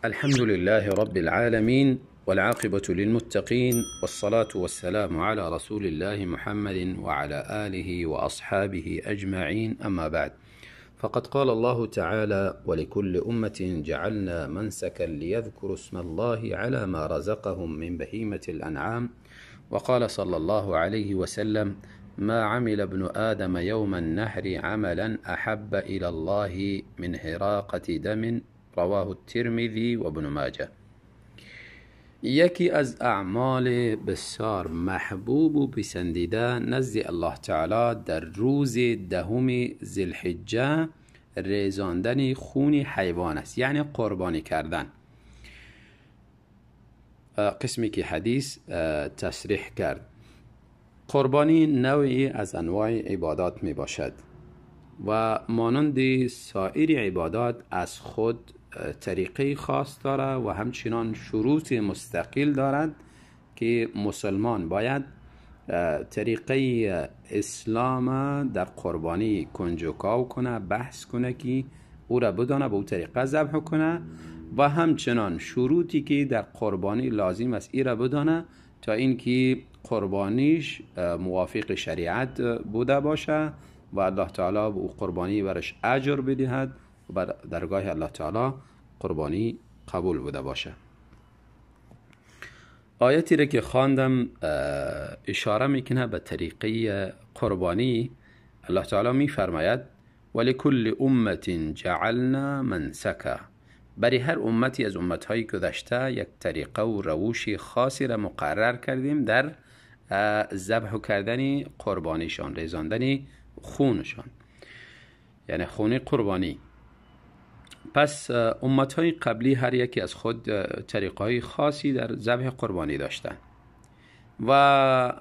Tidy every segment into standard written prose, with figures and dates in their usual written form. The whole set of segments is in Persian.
الحمد لله رب العالمين والعاقبة للمتقين والصلاة والسلام على رسول الله محمد وعلى آله وأصحابه أجمعين، أما بعد، فقد قال الله تعالى: ولكل أمة جعلنا منسكا ليذكروا اسم الله على ما رزقهم من بهيمة الأنعام. وقال صلى الله عليه وسلم: ما عمل ابن آدم يوم النحر عملا أحب إلى الله من هراقة دم، رواه الترمذی و ابن ماجه. یکی از اعمال بسیار محبوب و پسندیده نزد الله تعالی در روز دهم ذوالحجه ریزاندن خون حیوان است، یعنی قربانی کردن. قسمی که حدیث تصریح کرد. قربانی نوعی از انواع عبادات می باشد و مانند سایر عبادات از خود طریقه خاص دارد و همچنان شروط مستقل دارد که مسلمان باید طریقه اسلام در قربانی کنجکاو کنه، بحث کنه که او را بدانه، به او طریقه ذبح کنه و همچنان شروطی که در قربانی لازم است ای را بدانه تا اینکه قربانیش موافق شریعت بوده باشه و الله تعالی به او قربانی برش اجر بدهد و بر درگاه الله تعالی قربانی قبول بوده باشه. آیتی را که خواندم اشاره میکنه به طریقه قربانی. الله تعالی میفرماید: ولکل امت جعلنا منسکا. برای هر امتی از امتهای گذشته یک طریقه و روش خاصی را مقرر کردیم در ذبح کردن قربانیشان، ریزاندن خونشان، یعنی خون قربانی. پس امتهای قبلی هر یکی از خود طریقهای خاصی در ذبح قربانی داشتند و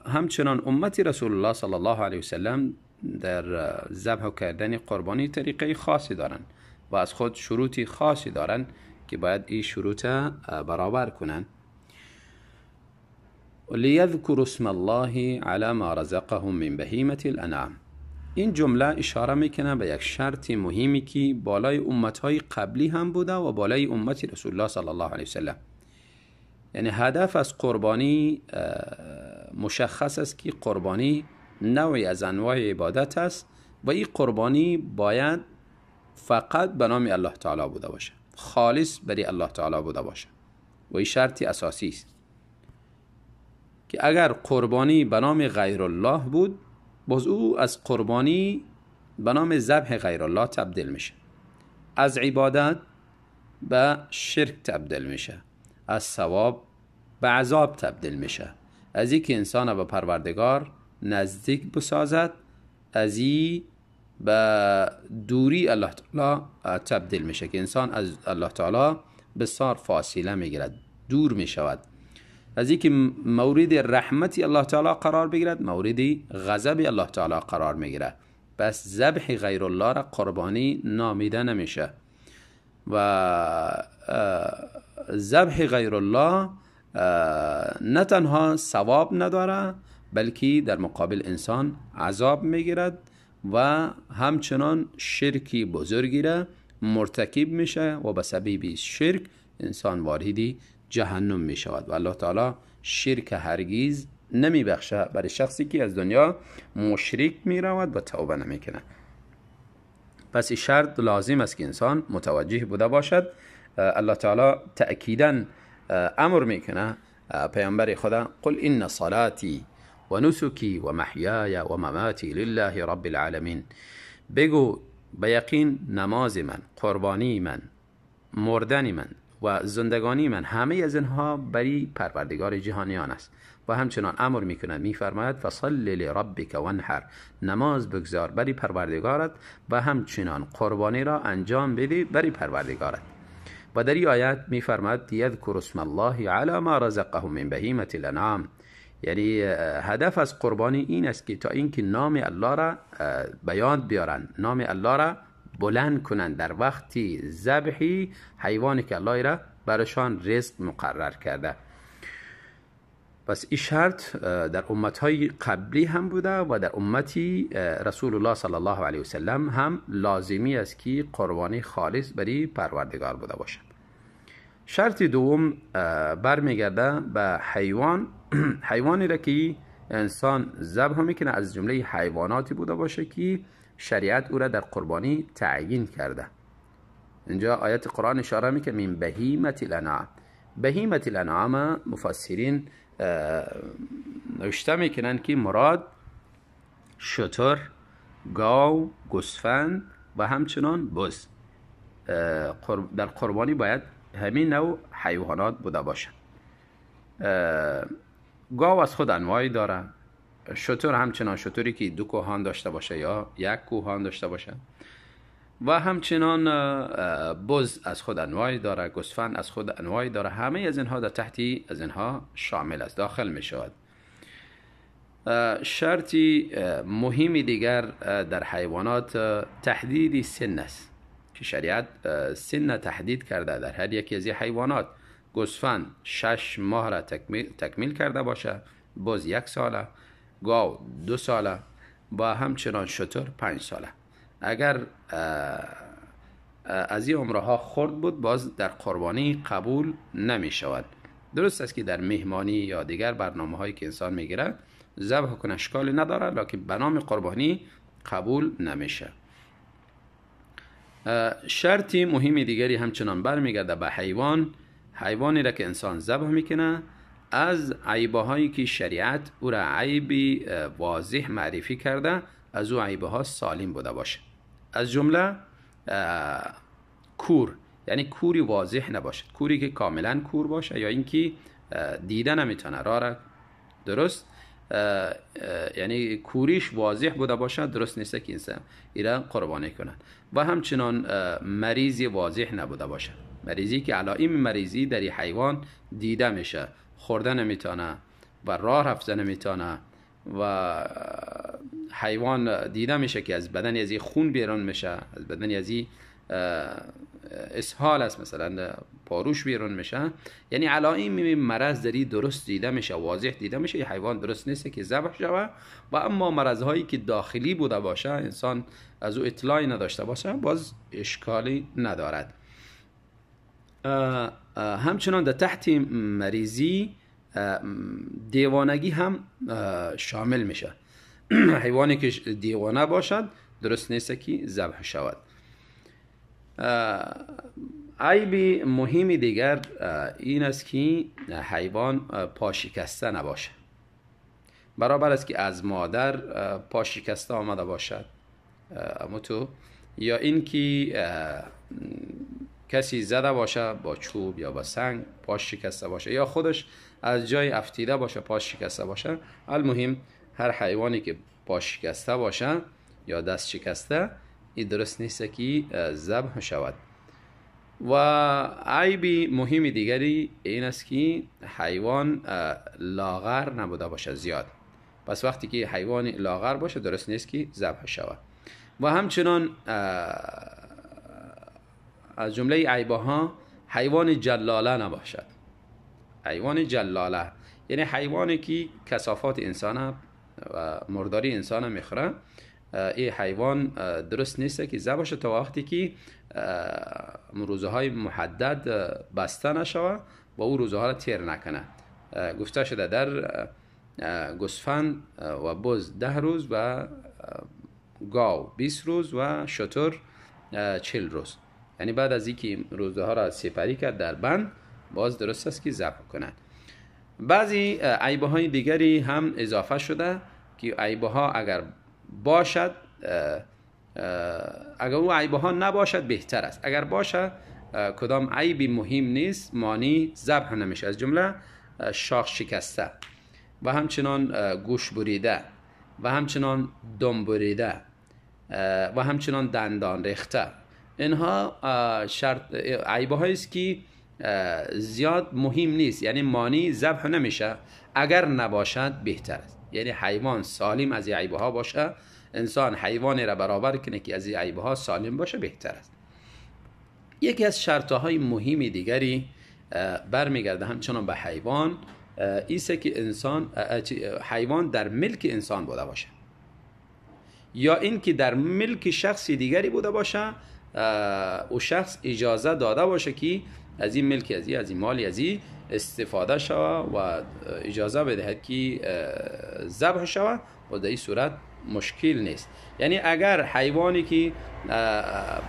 همچنان امتی رسول الله صلی الله علیه وسلم در ذبح کردن قربانی طریقه خاصی دارند و از خود شروطی خاصی دارند که باید این شروط برابر کنند. لیذکروا اسم الله علی ما رزقهم من بهیمة الانعام. این جمله اشاره میکنه به یک شرط مهمی که بالای امتهای قبلی هم بوده و بالای امت رسول الله صلی الله علیه وسلم. یعنی هدف از قربانی مشخص است که قربانی نوعی از انواع عبادت است و این قربانی باید فقط به نام الله تعالی بوده باشه، خالص برای الله تعالی بوده باشه و این شرطی اساسی است که اگر قربانی به نام غیر الله بود، باز او از قربانی به نام ذبح غیر الله تبدیل میشه، از عبادت به شرک تبدیل میشه، از ثواب به عذاب تبدیل میشه، از این که انسان به پروردگار نزدیک بسازد، از این به دوری الله تعالی تبدیل میشه که انسان از الله تعالی بسیار فاصله میگیرد، دور میشود، از اینکه مورد رحمت الله تعالی قرار بگیرد مورد غضب الله تعالی قرار میگیرد. بس ذبح غیر الله را قربانی نامیده نمیشه و ذبح غیر الله نه تنها ثواب نداره بلکه در مقابل انسان عذاب میگیرد و همچنان شرکی بزرگی را مرتکب میشه و به سبب شرک انسان واردی جهنم می شود و الله تعالی شرک هرگیز نمی بخشه برای شخصی که از دنیا مشرک می رود و توبه نمی کنه. پس این شرط لازم است که انسان متوجه بوده باشد. الله تعالی تأکیداً امر می کنه پیامبر خدا: قل ان صلاتی و نسکی و محیای و مماتی لله رب العالمین. بگو به یقین نماز من، قربانی من، مردن من و زندگانی من، همه از اینها برای پروردگار جهانیان است. و همچنان امر میکند، میفرماید: فصل لربک وانحر. نماز بگذار برای پروردگارت و همچنان قربانی را انجام بده برای پروردگارت. و در این آیت میفرماید: یذکر اسم الله علی ما رزقهم من بهیمة الانعام. یعنی هدف از قربانی این است که تا اینکه نام الله را بیان بیارن، نام الله را بلند کنند در وقتی ذبحی حیوانی که الله را برشان رزق مقرر کرده. پس این شرط در امتهای قبلی هم بوده و در امتی رسول الله صلی الله علیه وسلم هم لازمی است که قربانی خالص برای پروردگار بوده باشد. شرط دوم برمیگرده به حیوان. حیوانی را که انسان ذبح میکنه از جمله حیواناتی بوده باشه که شریعت او را در قربانی تعیین کرده. اینجا آیت قرآن اشاره میکنه من بهیمة الانعام. بهیمة الانعام مفسرین نوشته میکنن که مراد شتر، گاو، گوسفند و همچنان بز. در قربانی باید همین نوع حیوانات بوده باشه. گاو از خود انواعی داره. شتر همچنان شتری که 2 کوهان داشته باشه یا 1 کوهان داشته باشه و همچنان بز از خود انواعی داره. گوسفند از خود انواعی داره. همه از اینها در تحتی از اینها شامل است، داخل می شود. شرطی مهمی دیگر در حیوانات تحدید سن است که شریعت سن تحدید کرده در هر یکی از این حیوانات. گوسفند 6 ماه را تکمیل کرده باشه، بز 1 ساله، گاو 2 ساله و همچنان شتر 5 ساله. اگر از این عمرها خرد بود باز در قربانی قبول نمی شود. درست است که در مهمانی یا دیگر برنامه هایی که انسان میگیره ذبح کن اشکالی نداره، لکن به نام قربانی قبول نمیشه. شرطی مهمی دیگری همچنان برمیگرده به حیوان. حیوانی را که انسان ذبح میکنه از عیبه هایی که شریعت او را عیبی واضح معرفی کرده از او عیبه ها سالم بوده باشه. از جمله کور، یعنی کوری واضح نباشه، کوری که کاملا کور باشه یا اینکه دیده نمیتونه راه درست، یعنی کوریش واضح بوده باشه، درست نیست که انسان ایران قربانی کنن. و همچنان مریضی واضح نبوده باشه، مریضی که علائم مریضی در حیوان دیده میشه، خورده نمیتونه و راه رفته نمیتونه و حیوان دیده میشه که از بدن از خون بیرون میشه، از بدن از اسهال است، مثلا پاروش بیرون میشه، یعنی علائم مرض داری درست دیده میشه، واضح دیده میشه، این حیوان درست نیست که ذبح شود. و اما مرض هایی که داخلی بوده باشه انسان از او اطلاعی نداشته باشه باز اشکالی ندارد. همچنان در تحت مریضی دیوانگی هم شامل میشه. حیوانی که دیوانه باشد درست نیست که ذبح شود. عیب مهمی دیگر این است که حیوان پا شکسته نباشه. برابر است که از مادر پا شکسته آمده باشد یا اینکه کسی زده باشه با چوب یا با سنگ پاش شکسته باشه یا خودش از جای افتیده باشه پاش شکسته باشه. المهم هر حیوانی که پاش شکسته باشه یا دست شکسته این درست نیست که ذبح شود. و عیب مهم دیگری این است که حیوان لاغر نبوده باشه زیاد. پس وقتی که حیوان لاغر باشه درست نیست که ذبح شود. و همچنان از جمله عیبه ها حیوان جلاله نباشد. حیوان جلاله یعنی حیوانی که کثافات انسان و مرداری انسان میخوره. این حیوان درست نیست که ذبح شود تا وقتی که روزه های محدد بسته نشود و او روزه ها را تیر نکنه. گفته شده در گوسفند و بز 10 روز و گاو 20 روز و شتر 40 روز، یعنی بعد از اینکه روزه ها را سپری کرد در بند باز درست است که ذبح کنند. بعضی عیبه های دیگری هم اضافه شده که عیبه ها اگر باشد، اگر او عیبه ها نباشد بهتر است. اگر باشه کدام عیبی مهم نیست مانی ذبح نمیشه. از جمله شاخ شکسته و همچنان گوش بریده و همچنان دم بریده و همچنان دندان ریخته، اینها شرط عیبه هایی است که زیاد مهم نیست، یعنی مانی ذبح نمیشه. اگر نباشد بهتر است، یعنی حیوان سالم از این عیبه ها باشه، انسان حیوانی را برابر کنه که از این عیبه ها سالم باشه بهتر است. یکی از شرط های مهمی دیگری برمیگرده همچنان به حیوان ایست که انسان حیوان در ملک انسان بوده باشه یا این که در ملک شخص دیگری بوده باشه، او شخص اجازه داده باشه که از این ملکی از این مالی از این استفاده شود و اجازه بدهد که ذبح شود و در این صورت مشکل نیست. یعنی اگر حیوانی که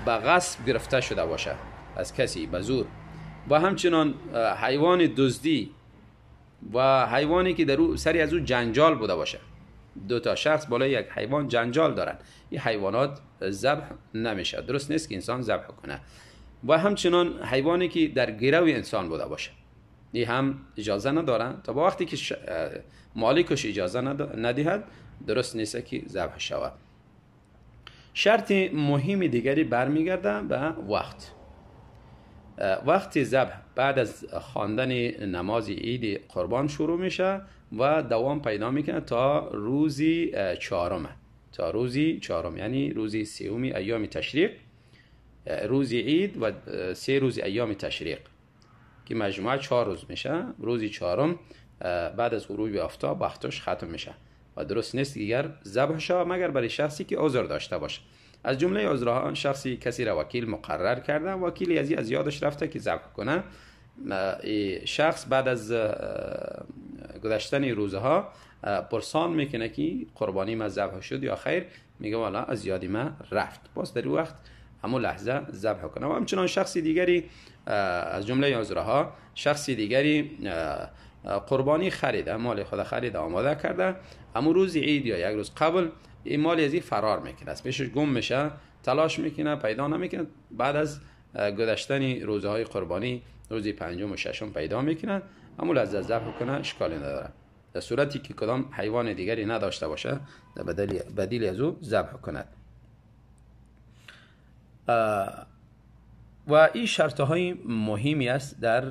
به غصب گرفته شده باشه از کسی به زور و همچنان حیوان دزدی و حیوانی که در سری از او جنجال بوده باشه، دو تا شخص بالای یک حیوان جنجال دارن، این حیوانات ذبح نمیشه، درست نیست که انسان ذبح کنه. و همچنان حیوانی که در گروه انسان بوده باشه، این هم اجازه ندارن تا با وقتی که مالکش اجازه ندهد درست نیست که ذبح شود. شرط مهم دیگری برمیگرده به وقت. وقت ذبح بعد از خواندن نماز عید قربان شروع میشه و دوام پیدا میکنه تا روزی چهارم، یعنی روزی سوم ایام تشریق، روزی عید و 3 روز ایام تشریق که مجموعه 4 روز میشه. روزی چهارم بعد از غروب آفتاب وقتش ختم میشه و درست نیست دیگر ذبح شود مگر برای شخصی که عذر داشته باشه. از جمله عذرها شخصی کسی را وکیل مقرر کرده، وکیلی از یادش رفته که ذبح کنه، شخص بعد از گذشتن روزها پرسان میکنه که قربانی ما ذبح شد یا خیر، میگه والا از یادی ما رفت، باز در وقت همون لحظه ذبح کنه. و همچنان شخصی دیگری از جمله عذرها شخصی دیگری قربانی خریده، مال خود خریده آماده کرده، اما روز عید یا یک روز قبل این مال ازی فرار میکنه، از پیشش گم میشه، تلاش میکنه پیدا نمیکنه، بعد از گذشتن روزهای قربانی روزی 5 و 6 پیدا میکنه، اما لحظه ذبح کنه اشکالی نداره، در صورتی که کدام حیوان دیگری نداشته باشه در بدیل از او ذبح کند. و این شرط های مهمی است در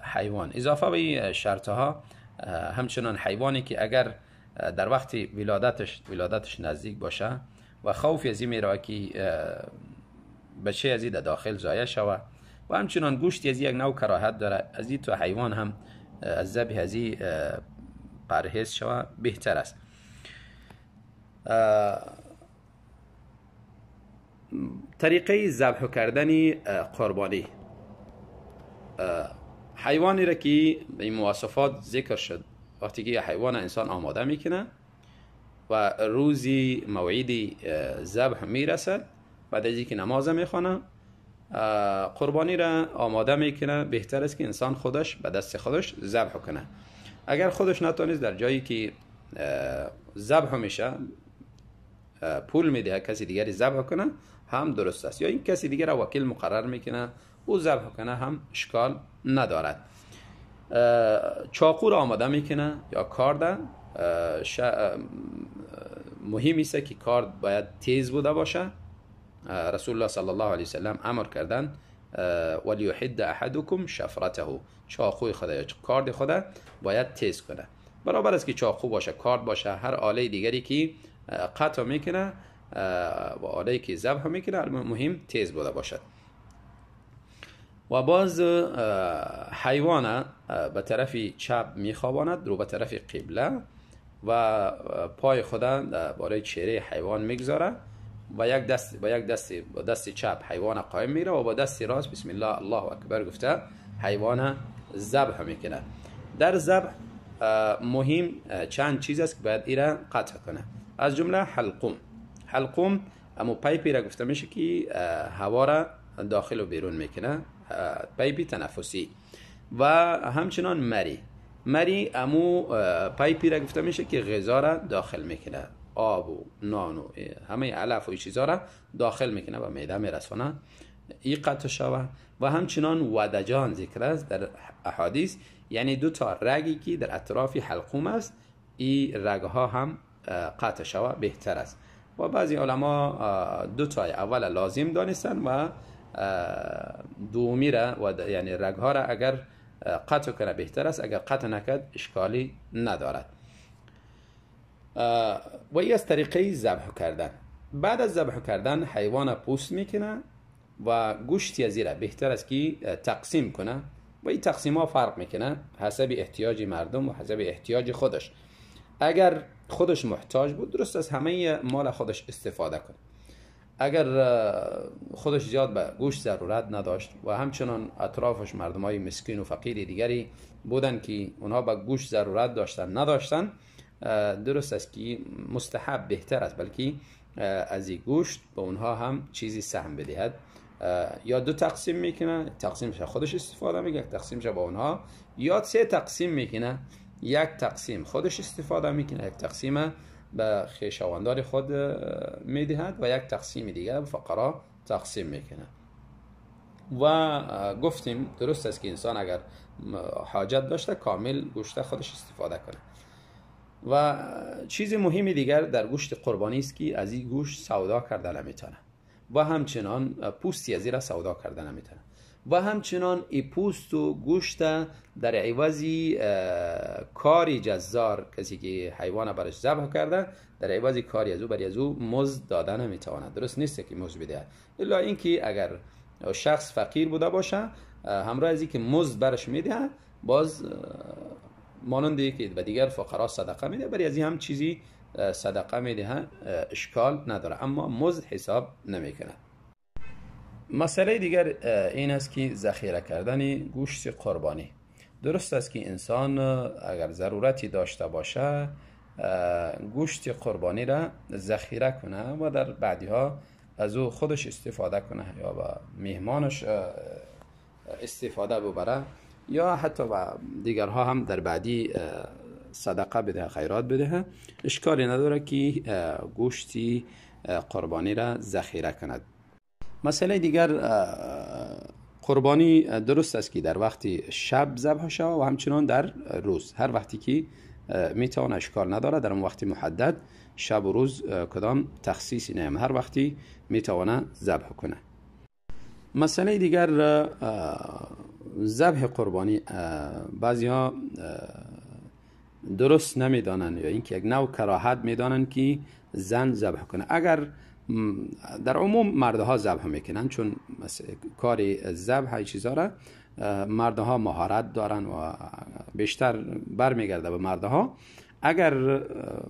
حیوان. اضافه به این شرط ها همچنان حیوانی که اگر در وقت ولادتش نزدیک باشه و خوفی از این میره که بچه از این در داخل ضایع شود و همچنان گوشتی از یک نوع کراهت داره، از این تو حیوان هم از ذبح از این پرهیز شود بهتر است. طریقه ذبح کردن قربانی، حیوانی را که این مواصفات ذکر شد وقتی که حیوان انسان آماده میکنه و روزی موعدی ذبح میرسد، بعد از اینکه نماز میخونه قربانی را آماده میکنه، بهتر است که انسان خودش به دست خودش ذبح کنه. اگر خودش نتونست در جایی که ذبح میشه پول میده کسی دیگری ذبح کنه هم درست است، یا این کسی دیگر را وکیل مقرر میکنه او ذبح کنه هم اشکال ندارد. چاقو را آماده میکنه یا کارد، مهم است که کارد باید تیز بوده باشه. رسول الله صلی الله علیه وسلم امر کردن ولیحد احدکم شفرته، چاقوی خود یا کارد خود باید تیز کنه، برابر است که چاقو باشه، کارد باشه، هر آله دیگری که قطع میکنه و آله‌ای که ذبح میکنه مهم تیز بوده باشد. و باز حیوان به طرف چپ میخواباند، رو به طرف قبله و پای خدا بالای چهره حیوان میگذاره و یک دست چپ حیوان قائم میره و با دست راست بسم الله الله اکبر گفته حیوان ذبح میکنه. در ذبح مهم چند چیز است که باید ایره قطع کنه، از جمله حلقوم اما پایپی را گفته میشه که هوا را داخل و بیرون میکنه، پایپی تنفسی. و همچنان مری امو پایپی را گفته میشه که غذا را داخل میکنه، آب و نان و همه علف و چیزا را داخل میکنه و معده میرسونه، این قطع شود. و همچنان ودجان ذکر است در احادیث، یعنی 2 تا رگی که در اطراف حلقوم است، این رگها هم قطع شود بهتر است. و بعضی علما 2 تا اول لازم دانستن و دومی را و یعنی رگها را اگر قطع کنه بهتر است، اگر قطع نکرد اشکالی ندارد. و این از طریقه ذبح کردن. بعد از ذبح کردن حیوان پوست میکنه و گوشتی از را بهتر است که تقسیم کنه و این تقسیم ها فرق میکنه حسب احتیاج مردم و حسب احتیاج خودش. اگر خودش محتاج بود درست از همه مال خودش استفاده کنه، اگر خودش زیاد به گوشت ضرورت نداشت و همچنان اطرافش مردمای مسکین و فقیر دیگری بودن که اونها به گوشت ضرورت داشتن نداشتن، درست است که مستحب بهتر است بلکه از این گوشت به اونها هم چیزی سهم بدهد. یا دو تقسیم میکنه، تقسیمش خودش استفاده میکنه، یک تقسیمش با اونها، یا 3 تقسیم میکنه، یک تقسیم خودش استفاده میکنه، یک تقسیم به خویشاوندان خود میدهد و یک تقسیم دیگر به فقرا تقسیم میکنه. و گفتیم درست است که انسان اگر حاجت داشته کامل گوشت خودش استفاده کنه. و چیز مهمی دیگر در گوشت قربانی است که از این گوشت سودا کرده نمیتونه و همچنان پوستی از این را سودا کرده نمیتونه و همچنان ای پوست و گوشت در عوضی کاری جزار، کسی که حیوان برش ذبح کرده در عوضی کاری از او برای از او مزد داده نمیتونه. درست نیست که مزد بده، الا اینکه اگر شخص فقیر بوده باشه همراه از اینکه مزد برش میده باز ماننده که به دیگر فقرا صدقه میده، برای از این هم چیزی صدقه میده، اشکال نداره، اما مزد حساب نمیکنه. مسئله دیگر این است که ذخیره کردن گوشت قربانی. درست است که انسان اگر ضرورتی داشته باشه گوشت قربانی را ذخیره کنه و در بعدیها از او خودش استفاده کنه یا با میهمانش استفاده ببره یا حتی با دیگرها هم در بعدی صدقه بده، خیرات بده. اشکالی نداره که گوشتی قربانی را ذخیره کند. مسئله دیگر قربانی درست است که در وقتی شب ذبح شود و همچنان در روز، هر وقتی که میتونه، اشکال نداره در اون وقت محدد، شب و روز کدام تخصیصی نیم، هر وقتی میتونه ذبح کنه. مسئله دیگر ذبح قربانی بعضی ها درست نمیدانن یا اینکه یک نوع کراهت میدانن که زن ذبح کنه. اگر در عموم مردها ذبح میکنن چون کار ذبح چیزا را مردها مهارت دارن و بیشتر برمیگرده به مردها. اگر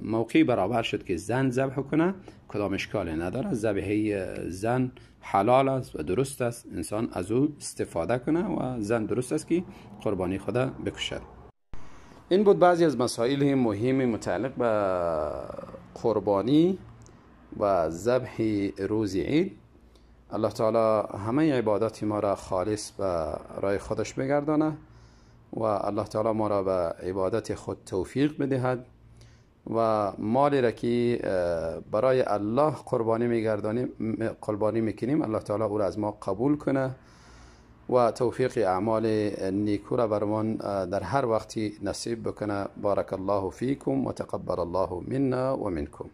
موقعی برابر شد که زن ذبح کنه کدام اشکالی نداره، ذبح زن حلال است و درست است انسان از او استفاده کنه و زن درست است که قربانی خدا بکشد. این بود بعضی از مسائل مهم متعلق به قربانی و ذبح روز عید. الله تعالی همه عبادات ما را خالص به راه خودش بگردانه و الله تعالی ما را به عبادت خود توفیق بدهد و مالی را که برای الله قربانی میکنیم الله تعالی او را از ما قبول کنه و توفیق اعمال نیکو را برمان در هر وقتی نصیب بکنه. بارک الله فیکم و تقبل الله منا و منکم.